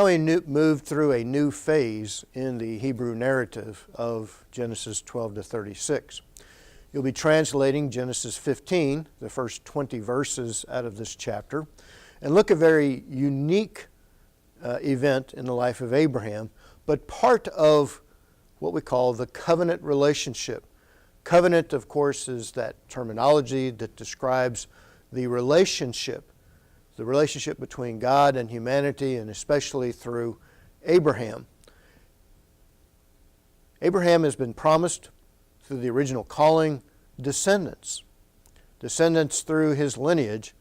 we move through a new phase in the Hebrew narrative of Genesis 12 to 36. You'll be translating Genesis 15, the first 20 verses out of this chapter, and look at a very unique event in the life of Abraham, but part of what we call the covenant relationship. Covenant, of course, is that terminology that describes the relationship between God and humanity, and especially through Abraham. Abraham has been promised through the original calling descendants through his lineage,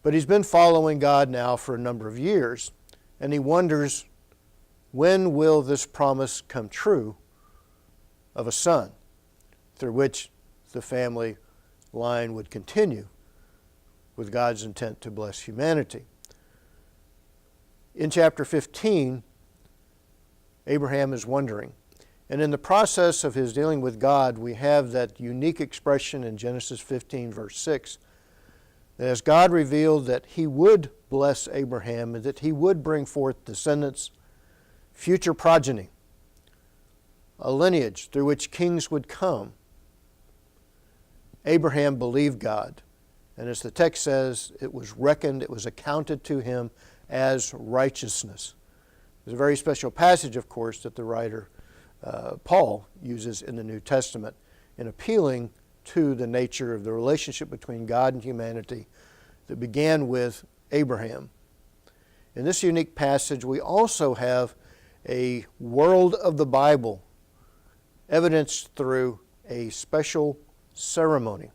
but he's been following God now for a number of years, and he wonders, when will this promise come true of a son through which the family line would continue with God's intent to bless humanity? In chapter 15, Abraham is wondering. And in the process of his dealing with God, we have that unique expression in Genesis 15, verse 6, that as God revealed that he would bless Abraham and that he would bring forth descendants, future progeny, a lineage through which kings would come, Abraham believed God. And as the text says, it was accounted to him as righteousness. There's a very special passage, of course, that the writer Paul uses in the New Testament in appealing to the nature of the relationship between God and humanity that began with Abraham. In this unique passage, we also have a world of the Bible evidenced through a special ceremony.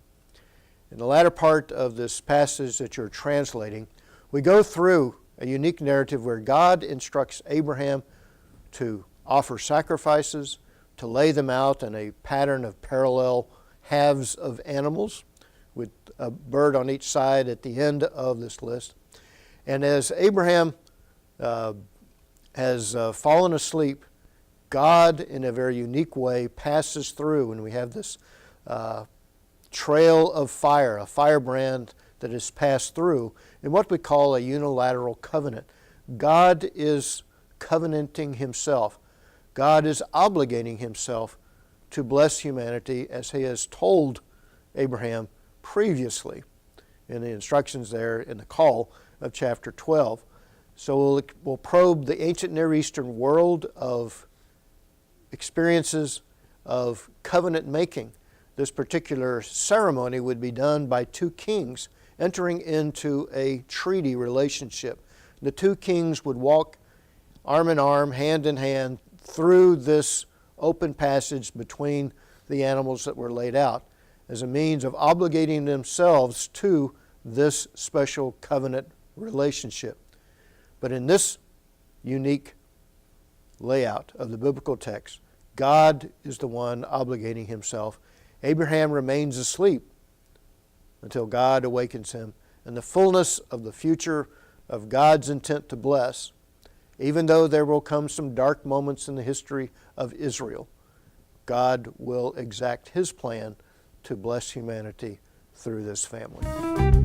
In the latter part of this passage that you're translating, we go through a unique narrative where God instructs Abraham to offer sacrifices, to lay them out in a pattern of parallel halves of animals with a bird on each side at the end of this list. And as Abraham has fallen asleep, God, in a very unique way, passes through, and we have this trail of fire, a firebrand that is passed through, in what we call a unilateral covenant. God is covenanting himself. God is obligating himself to bless humanity as he has told Abraham previously in the instructions there in the call of chapter 12. So we'll probe the ancient Near Eastern world of experiences of covenant making. This particular ceremony would be done by two kings entering into a treaty relationship. The two kings would walk arm in arm, hand in hand, through this open passage between the animals that were laid out as a means of obligating themselves to this special covenant relationship. But in this unique layout of the biblical text, God is the one obligating himself. Abraham remains asleep until God awakens him, and the fullness of the future of God's intent to bless, even though there will come some dark moments in the history of Israel, God will exact his plan to bless humanity through this family.